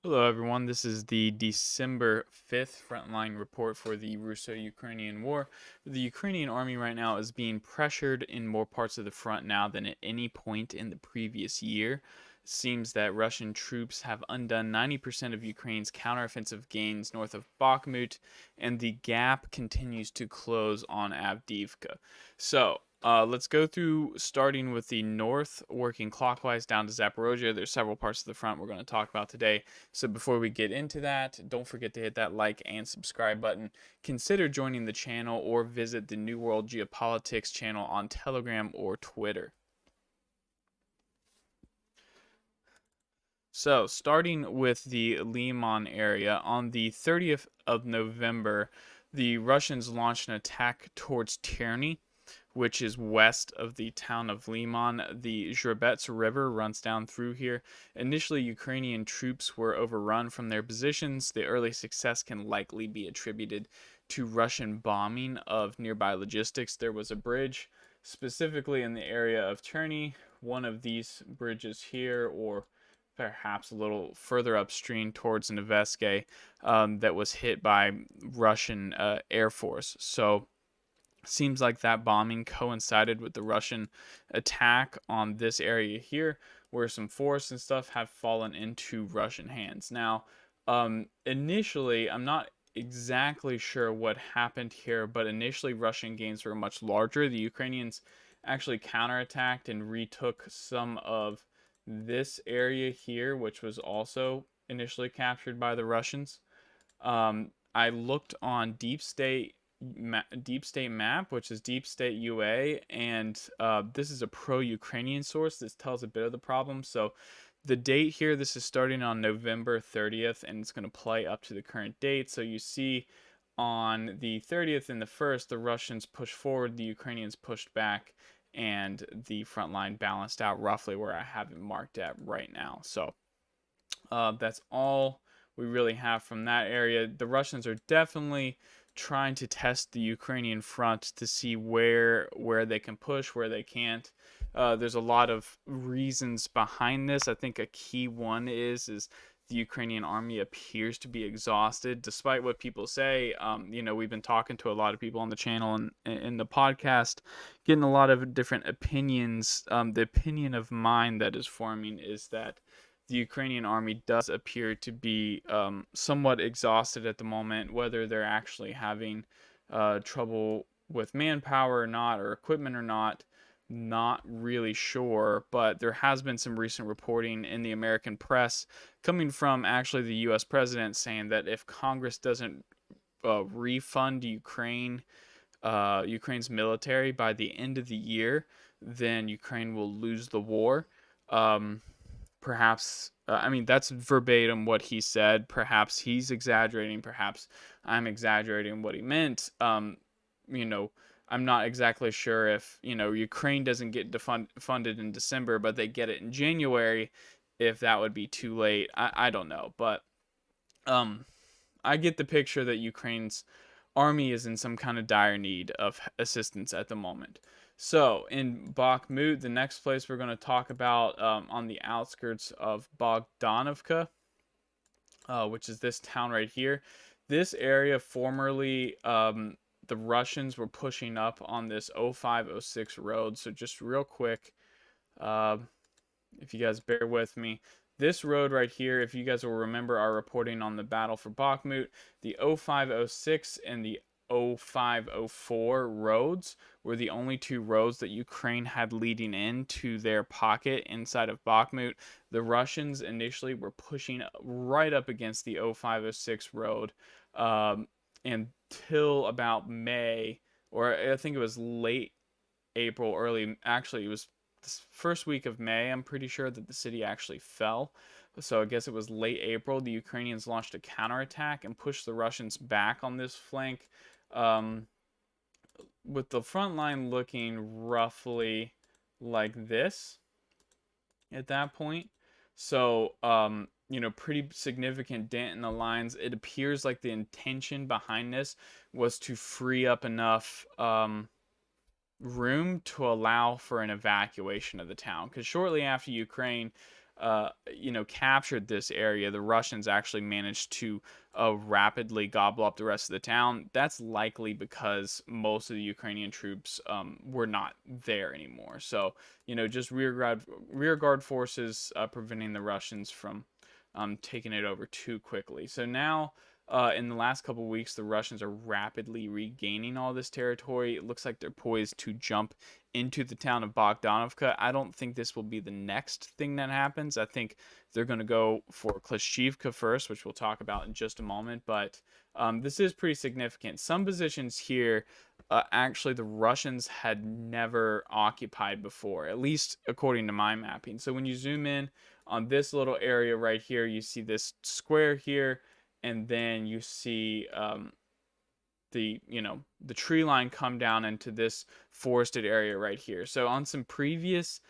Hello, everyone. This is the December 5th frontline report for the Russo-Ukrainian war. The Ukrainian army right now is being pressured in more parts of the front now than at any point in the previous year. It seems that Russian troops have undone 90% of Ukraine's counteroffensive gains north of Bakhmut, and the gap continues to close on Avdiivka. Let's go through starting with the north, working clockwise down to Zaporozhye. There's several parts of the front we're going to talk about today. So before we get into that, don't forget to hit that like and subscribe button. Consider joining the channel or visit the New World Geopolitics channel on Telegram or Twitter. So, starting with the Leemon area, on the 30th of November, the Russians launched an attack towards Tierney, which is west of the town of Leemon. The Zherbets River runs down through here. Initially, Ukrainian troops were overrun from their positions. The early success can likely be attributed to Russian bombing of nearby logistics. There was a bridge specifically in the area of Tierney, one of these bridges here, or perhaps a little further upstream towards Neveske, that was hit by Russian Air Force. So seems like that bombing coincided with the Russian attack on this area here, where some forests and stuff have fallen into Russian hands. Now, initially, I'm not exactly sure what happened here, but initially Russian gains were much larger. The Ukrainians actually counterattacked and retook some of this area here, which was also initially captured by the Russians. I looked on Deep State Map, which is Deep State UA, and this is a pro-Ukrainian source. This tells a bit of the problem. So the date here, this is starting on November 30th, and it's going to play up to the current date. So you see on the 30th and the 1st, the Russians pushed forward, the Ukrainians pushed back, and the front line balanced out roughly where I have it marked at right now. So that's all we really have from that area. The Russians are definitely trying to test the Ukrainian front to see where they can push, where they can't. There's a lot of reasons behind this. I think a key one is the Ukrainian army appears to be exhausted, despite what people say. We've been talking to a lot of people on the channel and in the podcast, getting a lot of different opinions. The opinion of mine that is forming is that the Ukrainian army does appear to be somewhat exhausted at the moment. Whether they're actually having trouble with manpower or not, or equipment or not really sure. But there has been some recent reporting in the American press coming from actually the U.S. president saying that if Congress doesn't refund Ukraine's military by the end of the year, then Ukraine will lose the war. Perhaps that's verbatim what he said. Perhaps he's exaggerating, perhaps I'm exaggerating what he meant. I'm not exactly sure if Ukraine doesn't get funded in December but they get it in January, if that would be too late. I don't know, but I get the picture that Ukraine's army is in some kind of dire need of assistance at the moment. So, in Bakhmut, the next place we're going to talk about, on the outskirts of Bodonova, which is this town right here. This area, formerly, the Russians were pushing up on this 0506 road. So, just real quick, if you guys bear with me. This road right here, if you guys will remember our reporting on the battle for Bakhmut, the 0506 and the 0504 roads were the only two roads that Ukraine had leading into their pocket inside of Bakhmut. The Russians initially were pushing right up against the 0506 road until about May, or I think it was late April, actually it was the first week of May, I'm pretty sure, that the city actually fell. So I guess it was late April. The Ukrainians launched a counterattack and pushed the Russians back on this flank, with the front line looking roughly like this at that point. So, pretty significant dent in the lines. It appears like the intention behind this was to free up enough room to allow for an evacuation of the town, because shortly after Ukraine captured this area, the Russians actually managed to rapidly gobble up the rest of the town. That's likely because most of the Ukrainian troops were not there anymore. So, just rear guard forces preventing the Russians from taking it over too quickly. So now, in the last couple of weeks, the Russians are rapidly regaining all this territory. It looks like they're poised to jump into the town of Bogdanovka. I don't think this will be the next thing that happens. I think they're going to go for Klashivka first, which we'll talk about in just a moment. But this is pretty significant. Some positions here, actually, the Russians had never occupied before, at least according to my mapping. So when you zoom in on this little area right here, you see this square here, and then you see the tree line come down into this forested area right here. So on some previous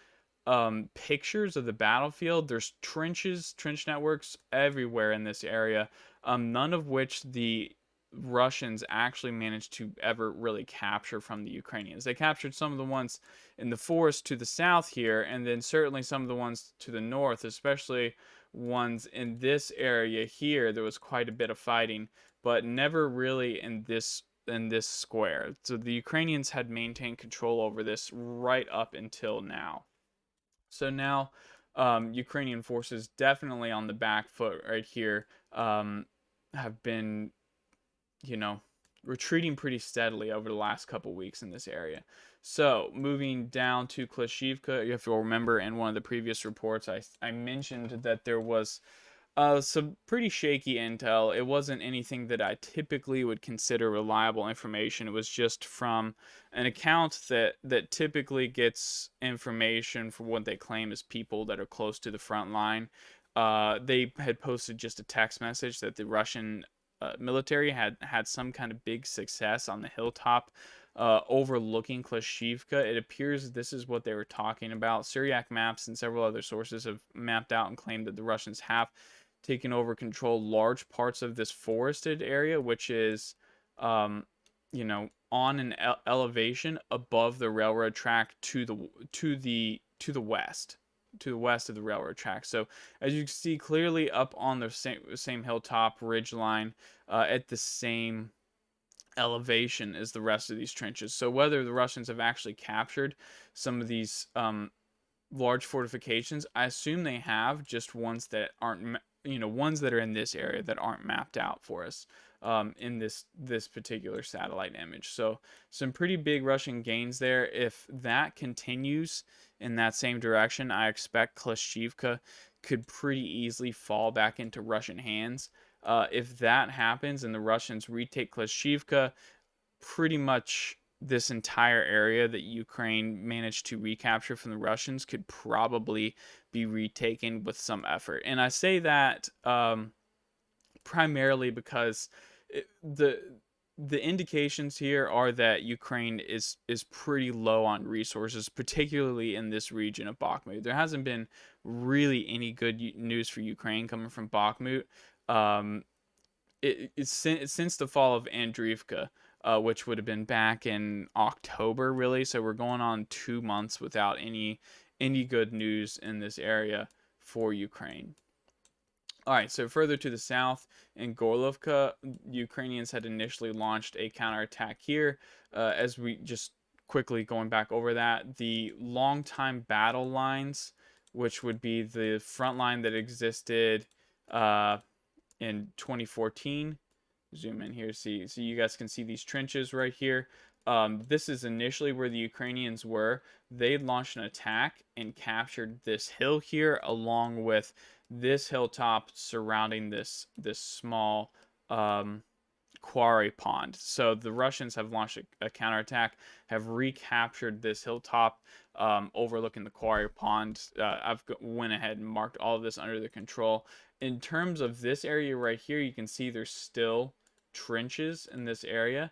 pictures of the battlefield, there's trench networks everywhere in this area, none of which the Russians actually managed to ever really capture from the Ukrainians. They captured some of the ones in the forest to the south here, and then certainly some of the ones to the north, especially ones in this area here. There was quite a bit of fighting, but never really in this square. So the Ukrainians had maintained control over this right up until now. So now, Ukrainian forces definitely on the back foot right here, have been, you know, retreating pretty steadily over the last couple weeks in this area. So moving down to Klashivka, if you'll remember in one of the previous reports, I mentioned that there was some pretty shaky intel. It wasn't anything that I typically would consider reliable information. It was just from an account that typically gets information from what they claim is people that are close to the front line. They had posted just a text message that the Russian military had some kind of big success on the hilltop overlooking Klashivka. It appears this is what they were talking about. Syriac maps and several other sources have mapped out and claimed that the Russians have taken over control large parts of this forested area, which is, on an elevation above the railroad track to the west of the railroad track. So as you can see clearly up on the same hilltop ridge line, at the same elevation as the rest of these trenches. So whether the Russians have actually captured some of these large fortifications, I assume they have, just ones that aren't, ones that are in this area that aren't mapped out for us in this particular satellite image. So some pretty big Russian gains there. If that continues in that same direction, I expect Klashivka could pretty easily fall back into Russian hands. If that happens and the Russians retake Klashivka, pretty much this entire area that Ukraine managed to recapture from the Russians could probably be retaken with some effort. And I say that primarily because the indications here are that Ukraine is pretty low on resources, particularly in this region of Bakhmut. There hasn't been really any good news for Ukraine coming from Bakhmut. It's since the fall of Andriivka, which would have been back in October, really. So we're going on 2 months without any good news in this area for Ukraine. All right, so further to the south in Gorlovka, Ukrainians had initially launched a counterattack here. As we just quickly going back over that, the long-time battle lines, which would be the front line that existed in 2014. Zoom in here, so you guys can see these trenches right here. This is initially where the Ukrainians were. They launched an attack and captured this hill here, along with this hilltop surrounding this small quarry pond. So the Russians have launched a counterattack, have recaptured this hilltop overlooking the quarry pond. I've went ahead and marked all of this under their control. In terms of this area right here, you can see there's still trenches in this area.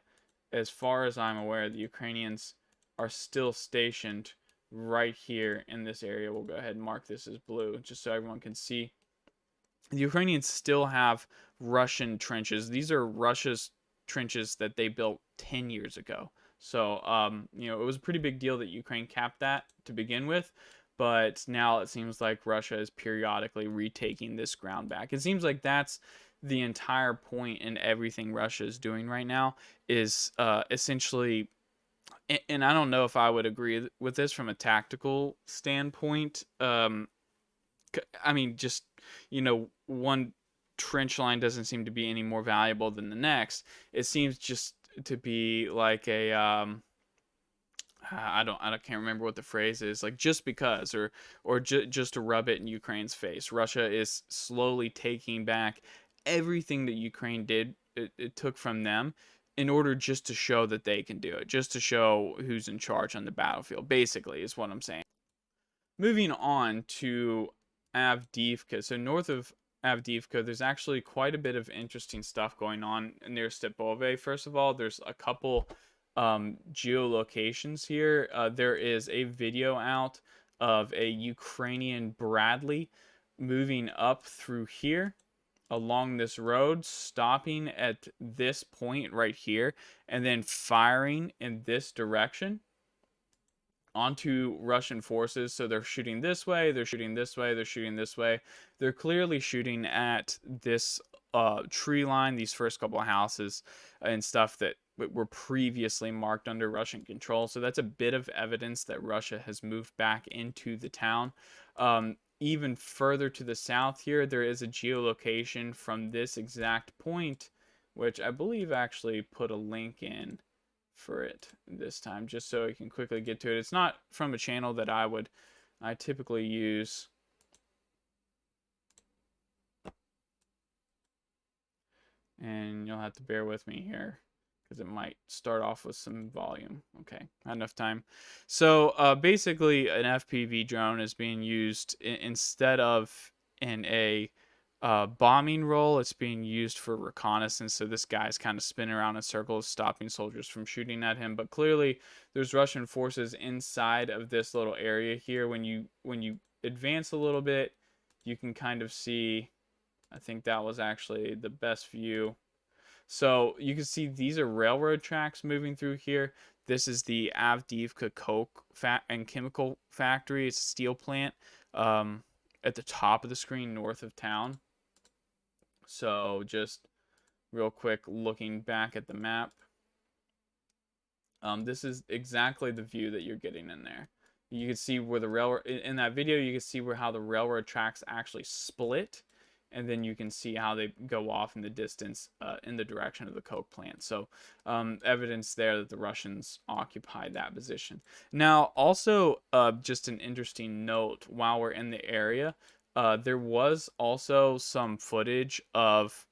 As far as I'm aware, the Ukrainians are still stationed right here in this area. We'll go ahead and mark this as blue just so everyone can see. The Ukrainians still have Russian trenches. These are Russia's trenches that they built 10 years ago. So, it was a pretty big deal that Ukraine capped that to begin with. but now it seems like Russia is periodically retaking this ground back. It seems like that's the entire point in everything Russia is doing right now is essentially, and I don't know if I would agree with this from a tactical standpoint. I mean, just, one trench line doesn't seem to be any more valuable than the next. It seems just to be like a I can't remember what the phrase is, like just because, or just to rub it in Ukraine's face. Russia is slowly taking back everything that Ukraine did, it took from them, in order just to show that they can do it, just to show who's in charge on the battlefield, basically, is what I'm saying. Moving on to Avdiivka. So north of Avdiivka, there's actually quite a bit of interesting stuff going on near Stepove. First of all, there's a couple geolocations here. There is a video out of a Ukrainian Bradley moving up through here along this road, stopping at this point right here, and then firing in this direction onto Russian forces. So they're shooting this way, they're shooting this way, they're shooting this way. They're clearly shooting at this tree line, these first couple of houses and stuff that were previously marked under Russian control. So that's a bit of evidence that Russia has moved back into the town. Even further to the south here, there is a geolocation from this exact point, which I believe actually put a link in for it this time, just so I can quickly get to it. It's not from a channel that I typically use. And you'll have to bear with me here, because it might start off with some volume. Okay, not enough time. So basically, an FPV drone is being used instead of in a bombing role. It's being used for reconnaissance. So this guy's kind of spinning around in circles, stopping soldiers from shooting at him. But clearly, there's Russian forces inside of this little area here. When you advance a little bit, you can kind of see. I think that was actually the best view. So you can see these are railroad tracks moving through here. This is the Avdiivka Coke and Chemical Factory. It's a steel plant at the top of the screen north of town. So just real quick, looking back at the map. This is exactly the view that you're getting in there. You can see where the railroad, in that video, you can see how the railroad tracks actually split. And then you can see how they go off in the distance in the direction of the coke plant. So evidence there that the Russians occupied that position. Now, also just an interesting note, while we're in the area, there was also some footage of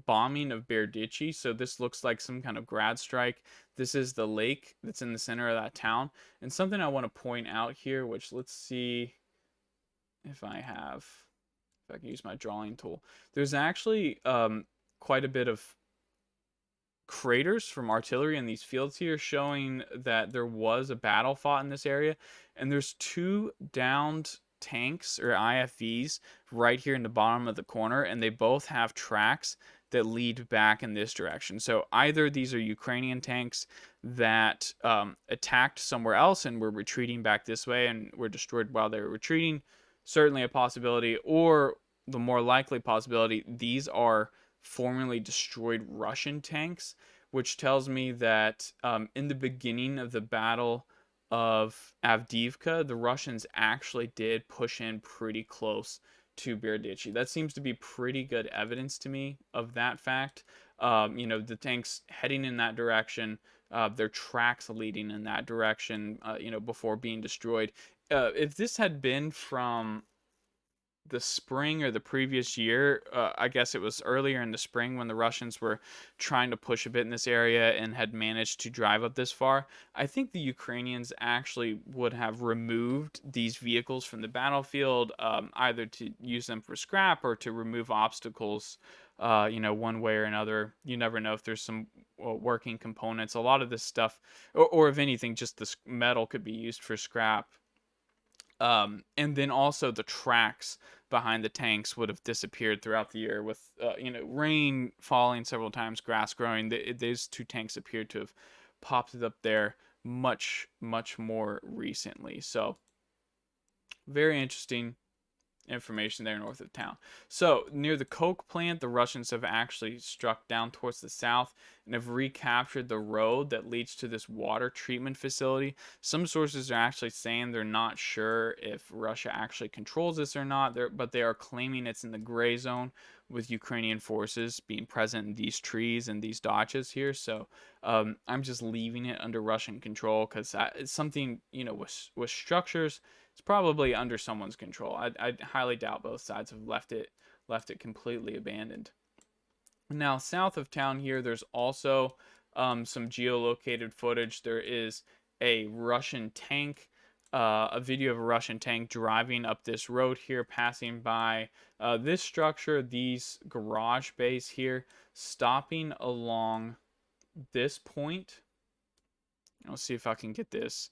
bombing of Berdichi. So this looks like some kind of grad strike. This is the lake that's in the center of that town. And something I want to point out here, which let's see if I can use my drawing tool. There's actually quite a bit of craters from artillery in these fields here, showing that there was a battle fought in this area. And there's 2 downed tanks or IFVs right here in the bottom of the corner, and they both have tracks that lead back in this direction. So either these are Ukrainian tanks that attacked somewhere else and were retreating back this way and were destroyed while they were retreating. Certainly a possibility, or the more likely possibility, these are formerly destroyed Russian tanks, which tells me that in the beginning of the Battle of Avdiivka, the Russians actually did push in pretty close to Berdichi. That seems to be pretty good evidence to me of that fact. The tanks heading in that direction, their tracks leading in that direction, before being destroyed. If this had been from the spring or the previous year, I guess it was earlier in the spring when the Russians were trying to push a bit in this area and had managed to drive up this far, I think the Ukrainians actually would have removed these vehicles from the battlefield, either to use them for scrap or to remove obstacles, one way or another. You never know if there's some working components. A lot of this stuff, or if anything, just this metal could be used for scrap. And then also the tracks behind the tanks would have disappeared throughout the year with rain falling several times, grass growing. These 2 tanks appeared to have popped up there much more recently. So very interesting information there north of town. So, near the coke plant, the Russians have actually struck down towards the south and have recaptured the road that leads to this water treatment facility. Some sources are actually saying they're not sure if Russia actually controls this or not, but they are claiming it's in the gray zone with Ukrainian forces being present in these trees and these dachas here. So, I'm just leaving it under Russian control because it's something, with structures, it's probably under someone's control. I highly doubt both sides have left it completely abandoned. Now, south of town here, there's also some geolocated footage. There is a Russian tank, a video of a Russian tank driving up this road here, passing by this structure, these garage bays here, stopping along this point. I'll see if I can get this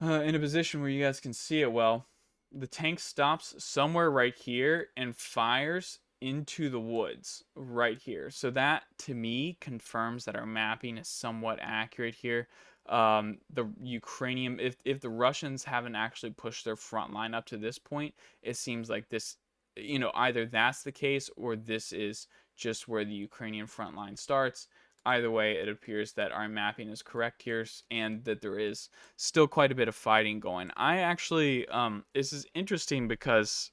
in a position where you guys can see it well. The tank stops somewhere right here and fires into the woods right here. So that, to me, confirms that our mapping is somewhat accurate here. The Ukrainian, if the Russians haven't actually pushed their front line up to this point, it seems like this, either that's the case or this is just where the Ukrainian front line starts. Either way, it appears that our mapping is correct here and that there is still quite a bit of fighting going. I actually, this is interesting because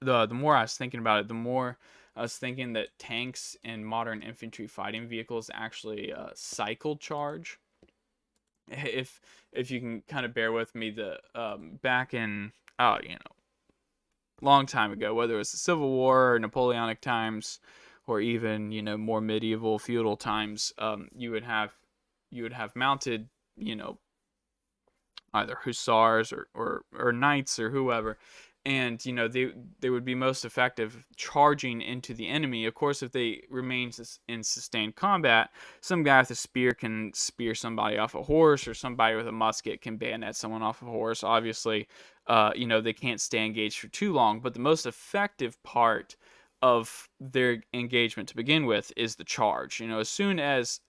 the more I was thinking about it, the more I was thinking that tanks and modern infantry fighting vehicles actually cycle charge. If you can kind of bear with me, the back in long time ago, whether it was the Civil War or Napoleonic times, or even more medieval feudal times, you would have mounted either hussars or knights or whoever, and they would be most effective charging into the enemy. Of course, if they remain in sustained combat, some guy with a spear can spear somebody off a horse, or somebody with a musket can bayonet someone off a horse. Obviously, they can't stay engaged for too long, but the most effective part of their engagement to begin with is the charge. As soon as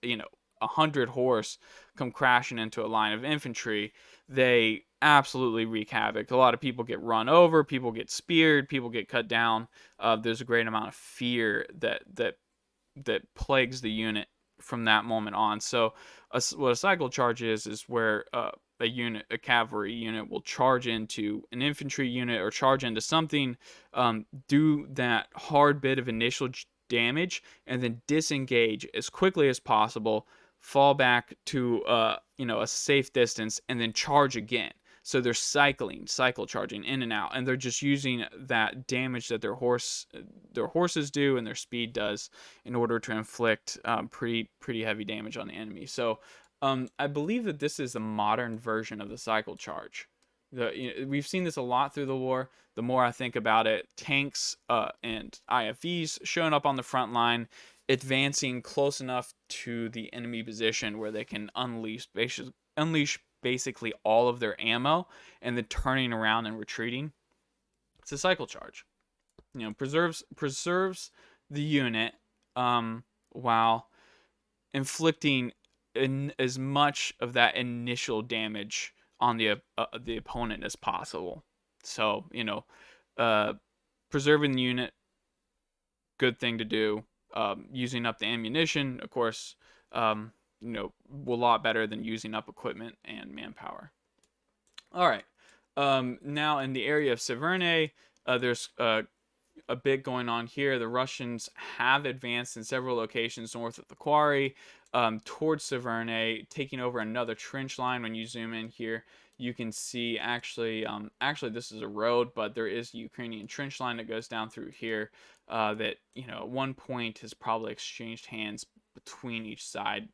100 horse come crashing into a line of infantry, they absolutely wreak havoc. A lot of people get run over, people get speared, people get cut down. There's a great amount of fear that plagues the unit from that moment on. So, what a cycle charge is where a cavalry unit will charge into an infantry unit or charge into something, do that hard bit of initial damage, and then disengage as quickly as possible, fall back to a safe distance, and then charge again. So they're cycle charging in and out, and they're just using that damage that their horses do and their speed does in order to inflict pretty heavy damage on the enemy. So I believe that this is a modern version of the cycle charge. We've seen this a lot through the war. The more I think about it, tanks and IFVs showing up on the front line, advancing close enough to the enemy position where they can unleash basically all of their ammo, and then turning around and retreating. It's a cycle charge. Preserves the unit while inflicting as much of that initial damage on the opponent as possible. So preserving the unit, good thing to do. Using up the ammunition, of course, a lot better than using up equipment and manpower. All right. Now in the area of Severne, there's a bit going on here. The Russians have advanced in several locations north of the quarry, towards Severne, taking over another trench line. When you zoom in here, you can see actually this is a road, but there is a Ukrainian trench line that goes down through here that at one point has probably exchanged hands between each side,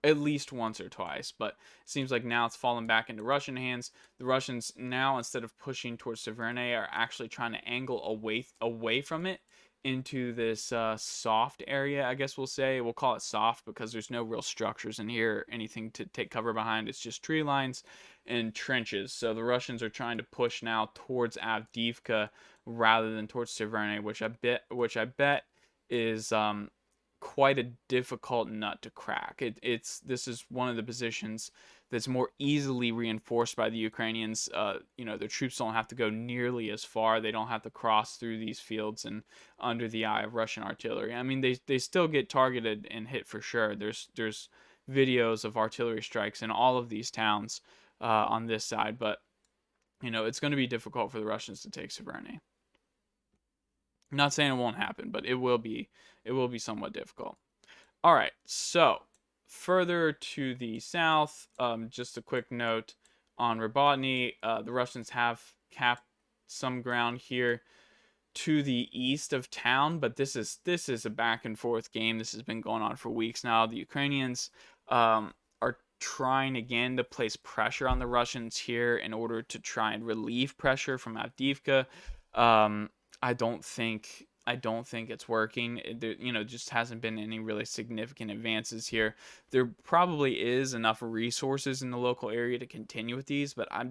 at least once or twice, but it seems like now it's fallen back into Russian hands. The Russians now, instead of pushing towards Severne, are actually trying to angle away from it into this soft area, I guess we'll say. We'll call it soft because there's no real structures in here, anything to take cover behind. It's just tree lines and trenches. So the Russians are trying to push now towards Avdiivka rather than towards Severne, which I bet is quite a difficult nut to crack. This is one of the positions that's more easily reinforced by the Ukrainians. Their troops don't have to go nearly as far. They don't have to cross through these fields and under the eye of Russian artillery. I mean, they still get targeted and hit for sure. There's videos of artillery strikes in all of these towns on this side, but it's going to be difficult for the Russians to take Severny. I'm not saying it won't happen, but it will be somewhat difficult. All right, so further to the south, just a quick note on Robotny. The Russians have capped some ground here to the east of town, but this is a back and forth game. This has been going on for weeks now. The Ukrainians are trying again to place pressure on the Russians here in order to try and relieve pressure from Avdiivka. I don't think it's working. There, just hasn't been any really significant advances here. There probably is enough resources in the local area to continue with these, but I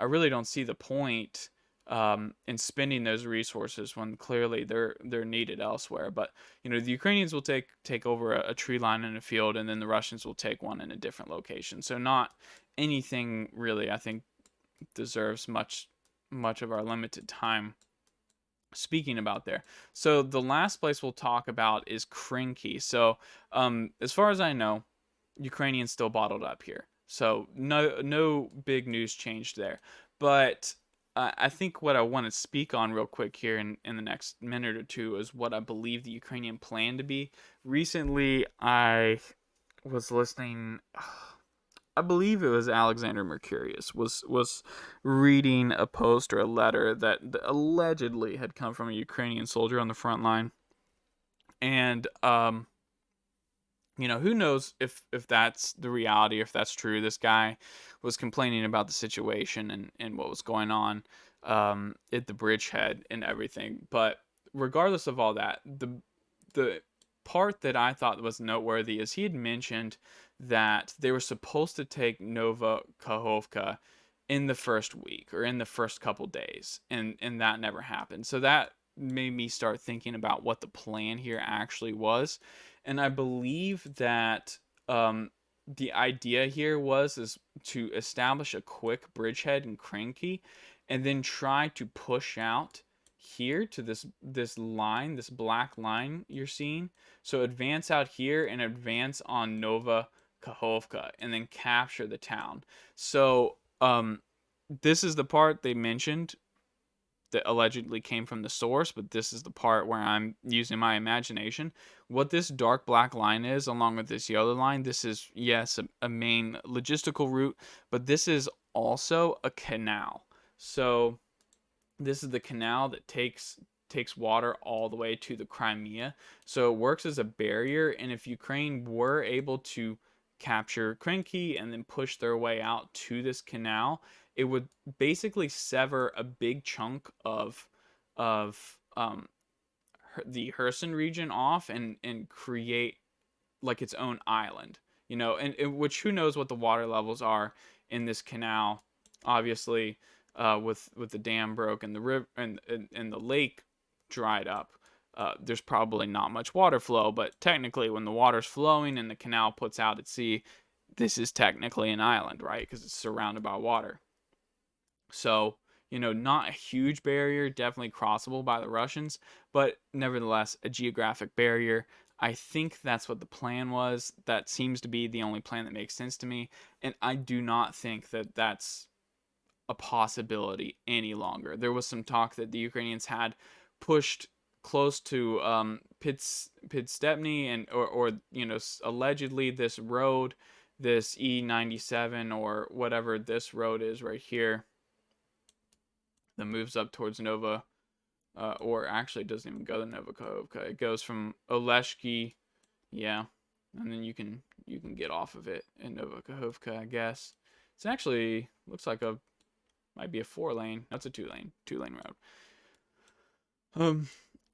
really don't see the point in spending those resources when clearly they're needed elsewhere. But the Ukrainians will take over a tree line in a field, and then the Russians will take one in a different location. So not anything really, I think, deserves much of our limited time speaking about there. So the last place we'll talk about is Krinky. So as far as I know, Ukrainians still bottled up here. So no big news changed there. But I think what I want to speak on real quick here in the next minute or two is what I believe the Ukrainian plan to be. Recently, I was listening. I believe it was Alexander Mercurius was reading a post or a letter that allegedly had come from a Ukrainian soldier on the front line, and who knows if that's the reality, if that's true. This guy was complaining about the situation and what was going on at the bridgehead and everything. But regardless of all that, the part that I thought was noteworthy is he had mentioned that they were supposed to take Nova Kakhovka in the first week or in the first couple days, and that never happened. So that made me start thinking about what the plan here actually was. And I believe that the idea here is to establish a quick bridgehead in Krinky, and then try to push out here to this line, this black line you're seeing. So advance out here and advance on Nova Kakhovka, and then capture the town. So this is the part they mentioned that allegedly came from the source, but this is the part where I'm using my imagination. What this dark black line is, along with this yellow line, this is, yes, a main logistical route, but this is also a canal. So this is the canal that takes water all the way to the Crimea. So it works as a barrier, and if Ukraine were able to capture Krinky and then push their way out to this canal, it would basically sever a big chunk of the Kherson region off and create like its own island, and which, who knows what the water levels are in this canal. Obviously, with the dam broke and the river and the lake dried up, there's probably not much water flow. But technically, when the water's flowing and the canal puts out at sea, this is technically an island, right? Because it's surrounded by water. So, not a huge barrier, definitely crossable by the Russians, but nevertheless a geographic barrier. I think that's what the plan was. That seems to be the only plan that makes sense to me, and I do not think that that's a possibility any longer. There was some talk that the Ukrainians had pushed close to Pidstepny and or allegedly this road, this E97 or whatever this road is right here, that moves up towards Nova, or actually doesn't even go to Nova Kakhovka. It goes from Oleshki, yeah, and then you can get off of it in Nova Kakhovka, I guess. It's actually looks like might be a 4-lane. That's a 2-lane road.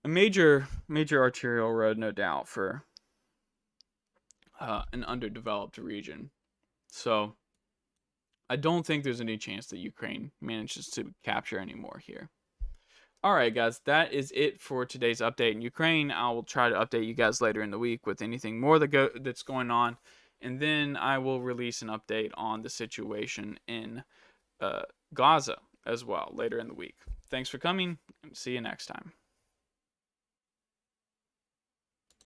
A major arterial road, no doubt, for an underdeveloped region. So I don't think there's any chance that Ukraine manages to capture any more here. All right, guys, that is it for today's update in Ukraine. I will try to update you guys later in the week with anything more that's going on, and then I will release an update on the situation in Gaza as well later in the week. Thanks for coming, and see you next time.